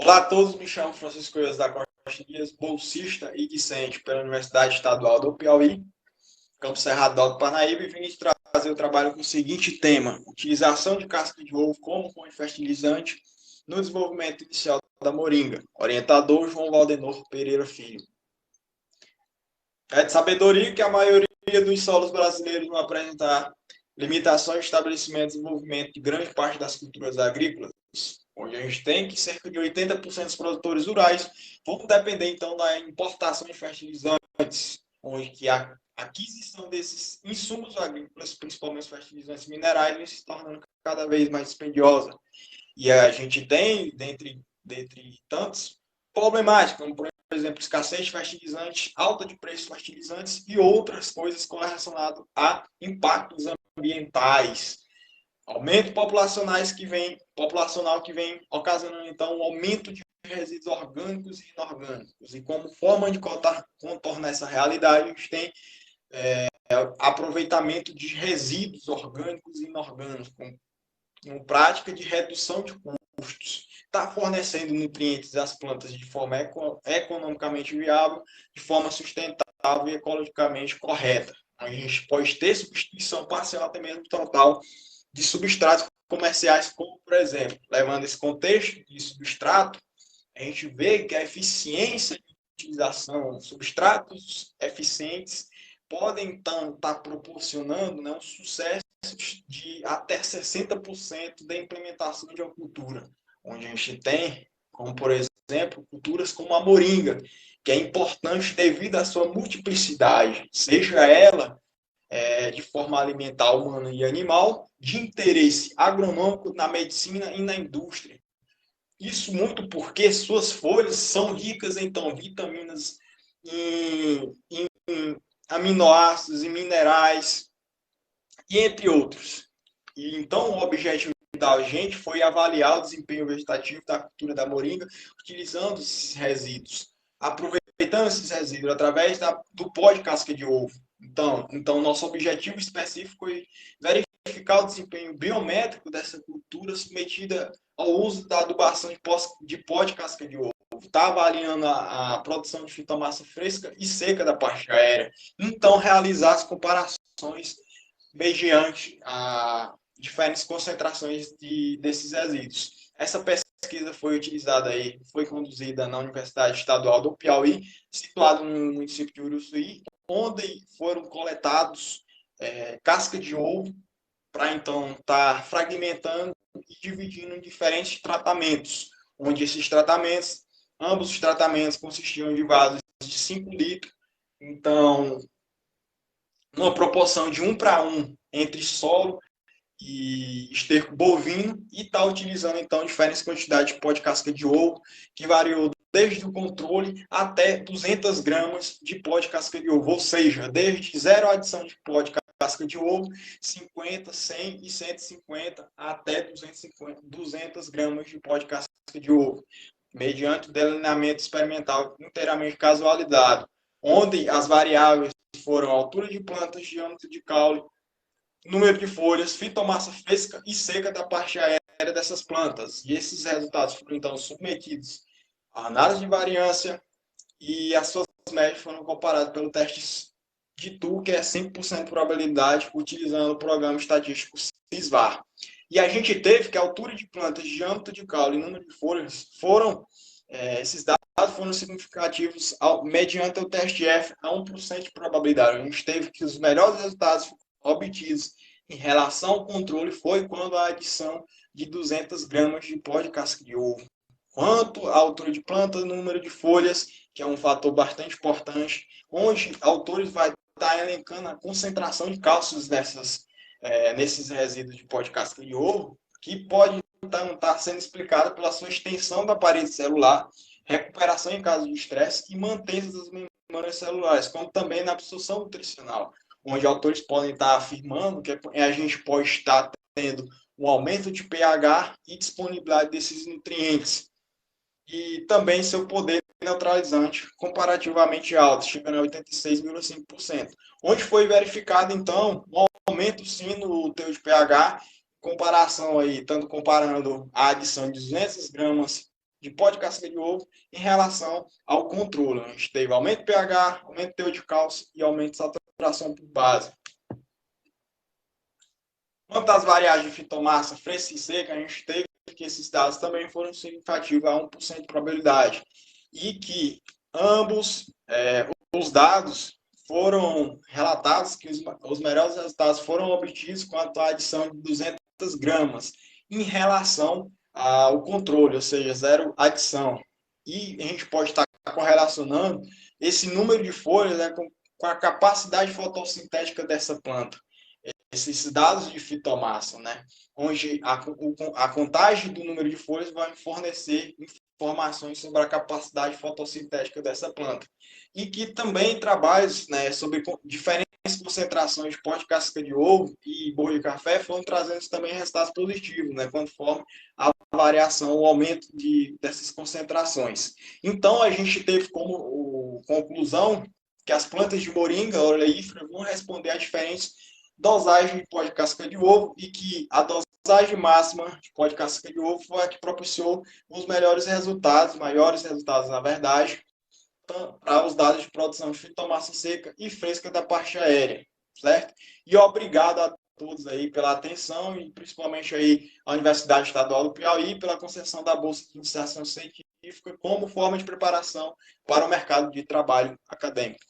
Olá a todos, me chamo Francisco Ias da Costa Dias, bolsista e discente pela Universidade Estadual do Piauí, Campo Cerrado do Alto Parnaíba, e vim trazer o trabalho com o seguinte tema: utilização de casca de ovo como fonte fertilizante no desenvolvimento inicial da moringa. Orientador João Valdenor Pereira Filho. É de sabedoria que a maioria dos solos brasileiros vão apresentar limitações de estabelecimento e desenvolvimento de grande parte das culturas agrícolas, onde a gente tem que cerca de 80% dos produtores rurais vão depender, então, da importação de fertilizantes, onde que a aquisição desses insumos agrícolas, principalmente fertilizantes minerais, vem se tornando cada vez mais dispendiosa. E a gente tem, dentre tantos, problemáticas, como, por exemplo, escassez de fertilizantes, alta de preços de fertilizantes e outras coisas relacionadas a impactos ambientais, aumento populacional que vem ocasionando, então, um aumento de resíduos orgânicos e inorgânicos. E como forma de contornar essa realidade, a gente tem aproveitamento de resíduos orgânicos e inorgânicos, com prática de redução de custos. Está fornecendo nutrientes às plantas de forma economicamente viável, de forma sustentável e ecologicamente correta. A gente pode ter substituição parcial, até mesmo total, de substratos comerciais, como, por exemplo, levando esse contexto de substrato, a gente vê que a eficiência de utilização de substratos eficientes podem, então, estar proporcionando, né, um sucesso de até 60% da implementação de uma cultura, onde a gente tem, como, por exemplo, culturas como a moringa, que é importante devido à sua multiplicidade, seja ela de forma alimentar humana e animal, de interesse agronômico na medicina e na indústria. Isso muito porque suas folhas são ricas em vitaminas, em aminoácidos e minerais, e entre outros. E então o objetivo da gente foi avaliar o desempenho vegetativo da cultura da moringa utilizando esses resíduos, aproveitando esses resíduos através do pó de casca de ovo. Então, nosso objetivo específico foi verificar o desempenho biométrico dessa cultura submetida ao uso da adubação de pó de casca de ovo. Está avaliando a produção de fitomassa fresca e seca da parte aérea. Então, realizar as comparações mediante a diferentes concentrações desses resíduos. Essa pesquisa foi utilizada aí, foi conduzida na Universidade Estadual do Piauí, situada no município de Uruçuí, onde foram coletados casca de ovo para então estar fragmentando e dividindo em diferentes tratamentos, onde esses tratamentos, ambos os tratamentos consistiam de vasos de 5 litros, então, numa proporção de 1:1 entre solo e esterco bovino, e está utilizando então diferentes quantidades de pó de casca de ovo, que variou desde o controle até 200 gramas de pó de casca de ovo, ou seja, desde zero adição de pó de casca de ovo, 50, 100 e 150 até 200 gramas de pó de casca de ovo, mediante o delineamento experimental inteiramente casualizado, onde as variáveis foram altura de plantas, diâmetro de caule, número de folhas, fitomassa fresca e seca da parte aérea dessas plantas. E esses resultados foram então submetidos à análise de variância e as suas médias foram comparadas pelo teste de TU, que é 100% de probabilidade, utilizando o programa estatístico CISVAR. E a gente teve que a altura de plantas, diâmetro de caule e número de folhas esses dados foram significativos mediante o teste F a 1% de probabilidade. A gente teve que os melhores resultados obtidos em relação ao controle foi quando a adição de 200 gramas de pó de casca de ovo. Quanto à altura de planta, número de folhas, que é um fator bastante importante, onde autores vai estar elencando a concentração de cálcios nesses resíduos de pó de casca de ovo, que pode então estar sendo explicada pela sua extensão da parede celular, recuperação em caso de estresse e manutenção das membranas celulares, como também na absorção nutricional, onde autores podem estar afirmando que a gente pode estar tendo um aumento de pH e disponibilidade desses nutrientes, e também seu poder neutralizante comparativamente alto, chegando a 86,5%, onde foi verificado, então, um aumento sim no teor de pH, comparação aí, tanto comparando a adição de 200 gramas de pó de casca de ovo em relação ao controle. A gente teve aumento de pH, aumento de teor de cálcio e aumento de saturação por base. Quanto às variáveis de fitomassa fresca e seca, a gente teve que esses dados também foram significativos a 1% de probabilidade. E que ambos os dados foram relatados, que os melhores resultados foram obtidos com a adição de 200 gramas em relação ao controle, ou seja, zero adição. E a gente pode estar correlacionando esse número de folhas, né, com a capacidade fotossintética dessa planta. Esses dados de fitomassa, né, onde a contagem do número de folhas vai fornecer informações sobre a capacidade fotossintética dessa planta. E que também trabalhos, né, sobre diferentes concentrações de pó de casca de ovo e borra de café foram trazendo também resultados positivos, né, conforme a variação, o aumento dessas concentrações. Então, a gente teve como conclusão que as plantas de moringa oleífera vão responder a diferentes dosagens de pó de casca de ovo e que a dosagem máxima de pó de casca de ovo foi a que propiciou os melhores resultados, maiores resultados, na verdade, para os dados de produção de fitomassa seca e fresca da parte aérea, certo? E obrigado a todos aí pela atenção e principalmente aí a Universidade Estadual do Piauí pela concessão da Bolsa de Iniciação Científica como forma de preparação para o mercado de trabalho acadêmico.